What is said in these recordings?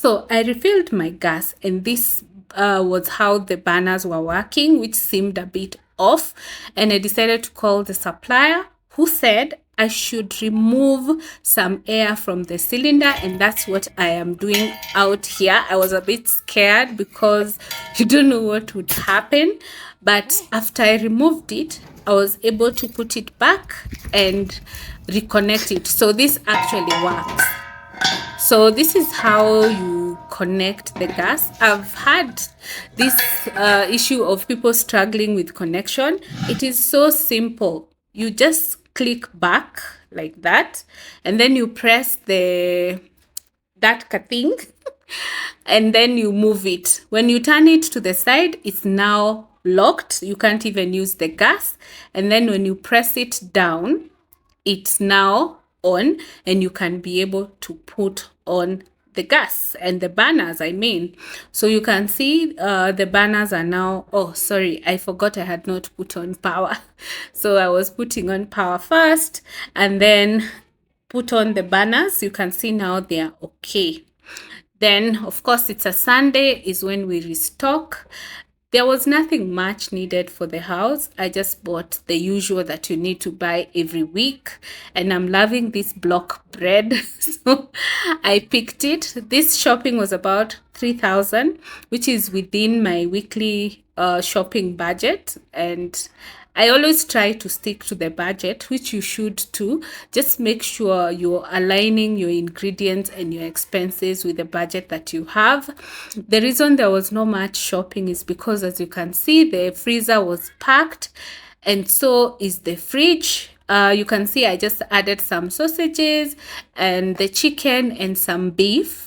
So I refilled my gas, and this was how the burners were working, which seemed a bit off. And I decided to call the supplier, who said I should remove some air from the cylinder, and that's what I am doing out here. I was a bit scared because you don't know what would happen, but after I removed it, I was able to put it back and reconnect it. So this actually works. So this is how you connect the gas. I've had this issue of people struggling with connection. It is so simple. You just click back like that, and then you press that thing, and then you move it. When you turn it to the side, it's now locked. You can't even use the gas. And then when you press it down, it's now on, and you can be able to put on the gas and the burners, I mean. So you can see the burners are now, oh sorry, I forgot I had not put on power. So I was putting on power first and then put on the burners. You can see now they are okay. Then of course it's a Sunday is when we restock. There was nothing much needed for the house. I just bought the usual that you need to buy every week. And I'm loving this block bread. So I picked it. This shopping was about 3,000, which is within my weekly shopping budget. And I always try to stick to the budget, which you should too. Just make sure you're aligning your ingredients and your expenses with the budget that you have. The reason there was no much shopping is because, as you can see, the freezer was packed, and so is the fridge. You can see I just added some sausages and the chicken and some beef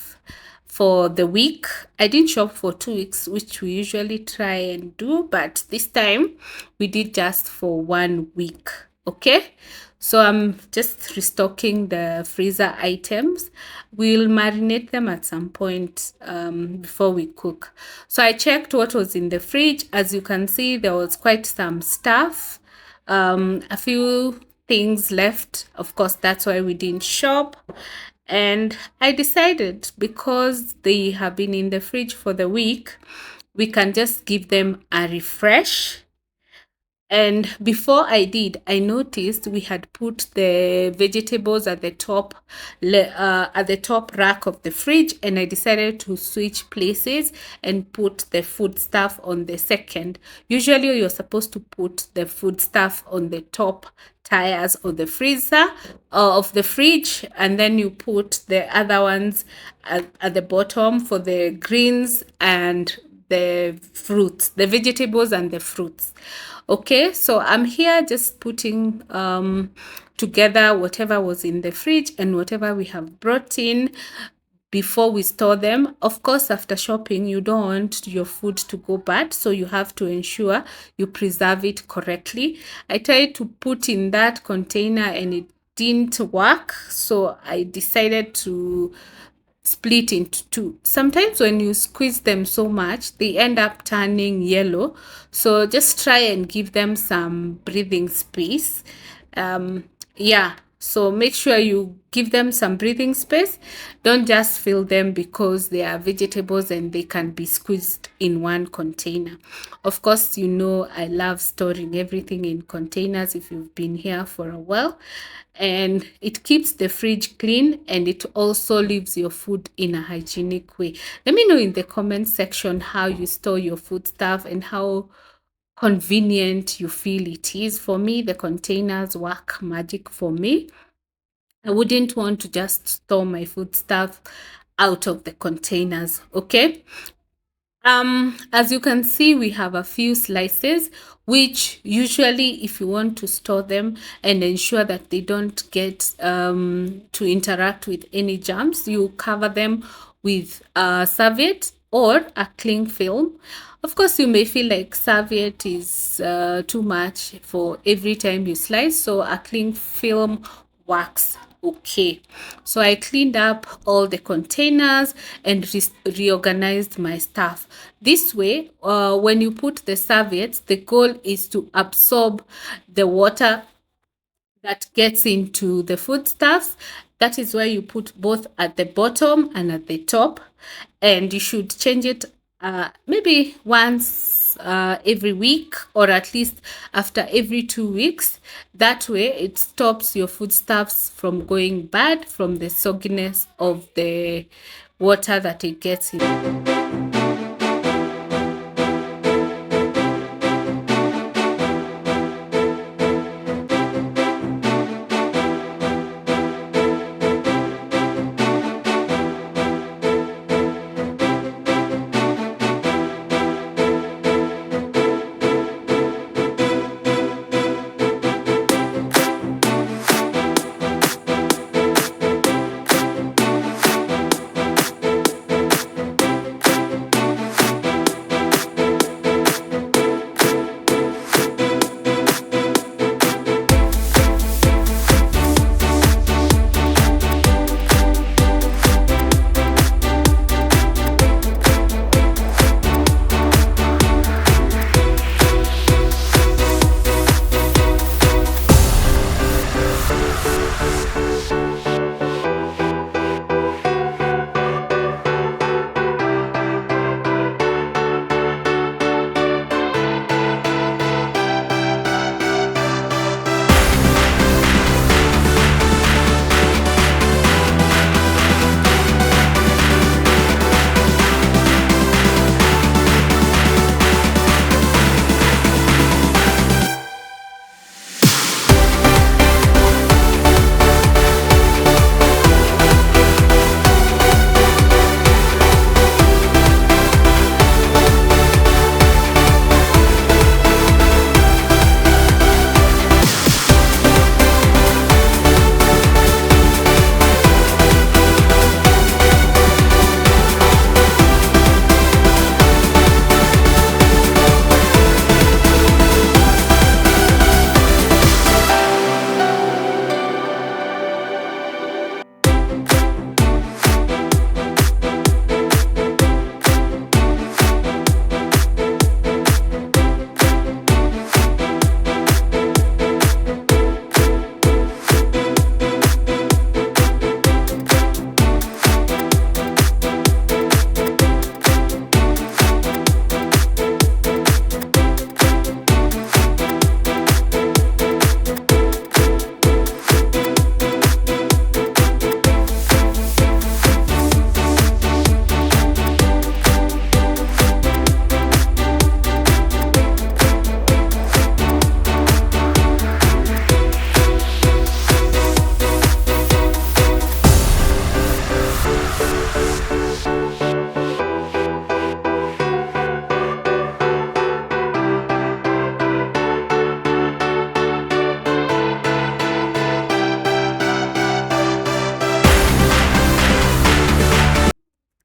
for the week. I didn't shop for 2 weeks, which we usually try and do, but this time we did just for 1 week. Okay, so I'm just restocking the freezer items. We'll marinate them at some point before we cook. So I checked what was in the fridge. As you can see, there was quite some stuff, a few things left. Of course, that's why we didn't shop. And I decided, because they have been in the fridge for the week, we can just give them a refresh. And before I did, I noticed we had put the vegetables at the top rack of the fridge, and I decided to switch places and put the food stuff on the second. Usually you're supposed to put the food stuff on the top tires of the freezer of the fridge, and then you put the other ones at the bottom for the greens and the fruits, the vegetables and the fruits. Okay, so I'm here just putting together whatever was in the fridge and whatever we have brought in before we store them. Of course, after shopping, you don't want your food to go bad, so you have to ensure you preserve it correctly. I tried to put in that container and it didn't work, so I decided to split into two. Sometimes when you squeeze them so much, they end up turning yellow. So just try and give them some breathing space. Yeah, so make sure you give them some breathing space. Don't just fill them because they are vegetables and they can be squeezed in one container. Of course, you know I love storing everything in containers if you've been here for a while. And it keeps the fridge clean, and it also leaves your food in a hygienic way. Let me know in the comment section how you store your food stuff and how convenient you feel it is. For me, the containers work magic for me. I wouldn't want to just store my food stuff out of the containers. Okay, as you can see, we have a few slices, which usually if you want to store them and ensure that they don't get to interact with any germs, you cover them with a serviette or a cling film. Of course, you may feel like serviette is too much for every time you slice, so a cling film works okay. So I cleaned up all the containers and reorganized my stuff. This way, when you put the serviettes, the goal is to absorb the water that gets into the foodstuffs That is why you put both at the bottom and at the top, and you should change it maybe once every week, or at least after every 2 weeks. That way it stops your foodstuffs from going bad from the sogginess of the water that it gets in.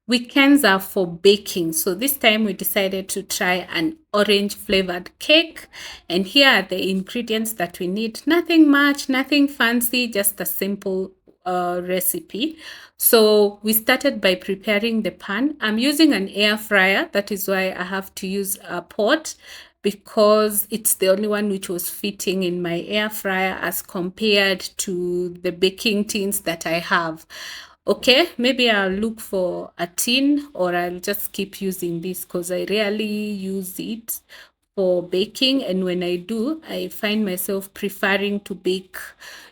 Weekends are for baking. So this time we decided to try an orange flavored cake. And here are the ingredients that we need. Nothing much, nothing fancy, just a simple recipe. So we started by preparing the pan. I'm using an air fryer. That is why I have to use a pot, because it's the only one which was fitting in my air fryer as compared to the baking tins that I have. Okay, maybe I'll look for a tin, or I'll just keep using this because I rarely use it for baking. And when I do, I find myself preferring to bake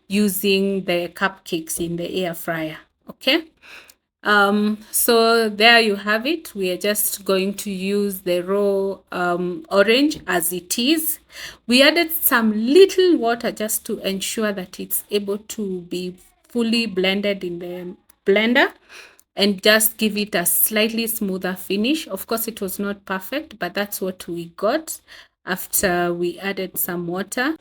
using the cupcakes in the air fryer. Okay. So there you have it. We are just going to use the raw orange as it is. We added some little water just to ensure that it's able to be fully blended in the blender and just give it a slightly smoother finish. Of course, it was not perfect, but that's what we got after we added some water.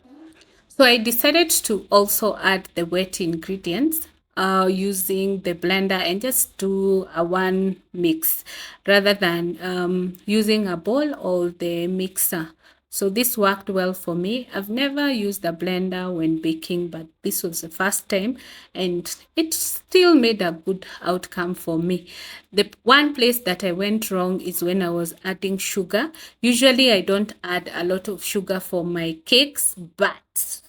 So I decided to also add the wet ingredients using the blender and just do a one mix rather than using a bowl or the mixer. So this worked well for me. I've never used a blender when baking, but this was the first time and it still made a good outcome for me. The one place that I went wrong is when I was adding sugar. Usually I don't add a lot of sugar for my cakes, but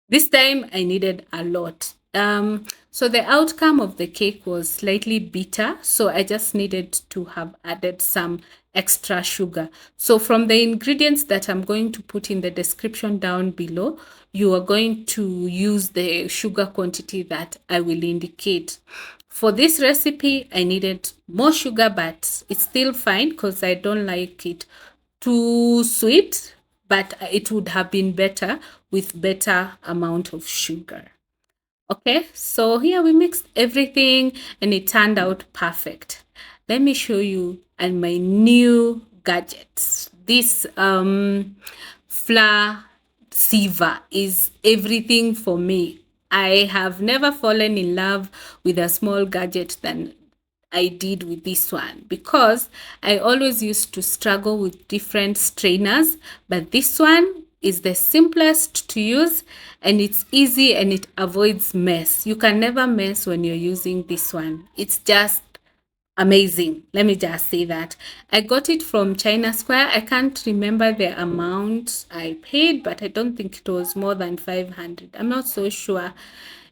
this time I needed a lot. So the outcome of the cake was slightly bitter, so I just needed to have added some extra sugar. So from the ingredients that I'm going to put in the description down below, you are going to use the sugar quantity that I will indicate. For this recipe, I needed more sugar, but it's still fine because I don't like it too sweet, but it would have been better with better amount of sugar. Okay, so here we mixed everything and it turned out perfect. Let me show you and my new gadgets. This flour sieve is everything for me. I have never fallen in love with a small gadget than I did with this one, because I always used to struggle with different strainers, but this one is the simplest to use and it's easy and it avoids mess. You can never mess when you're using this one. It's just amazing. Let me just say that. I got it from China Square. I can't remember the amount I paid, but I don't think it was more than 500. I'm not so sure.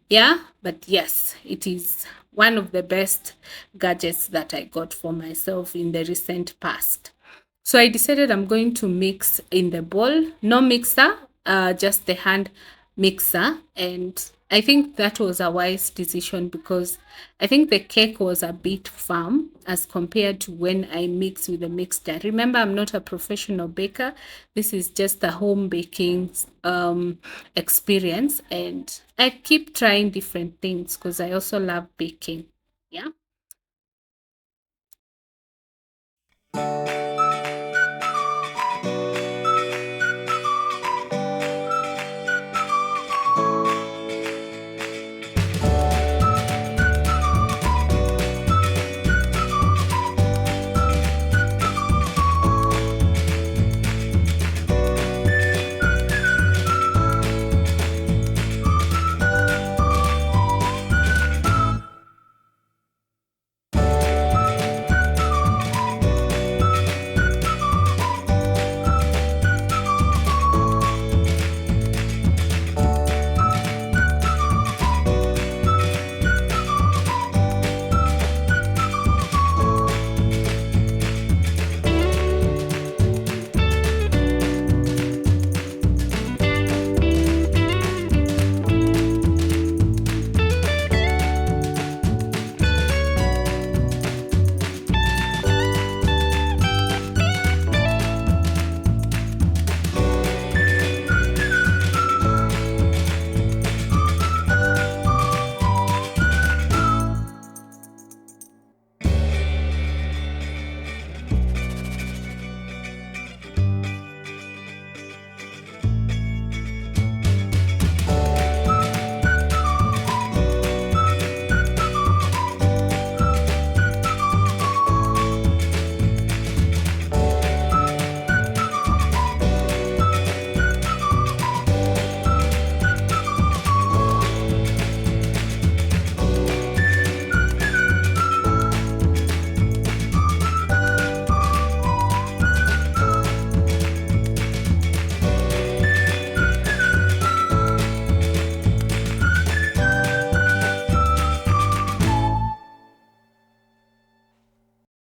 Yeah, but yes, it is one of the best gadgets that I got for myself in the recent past. So I decided I'm going to mix in the bowl, no mixer, just the hand mixer. And I think that was a wise decision because I think the cake was a bit firm as compared to when I mix with the mixture. Remember, I'm not a professional baker. This is just a home baking experience. And I keep trying different things because I also love baking. Yeah.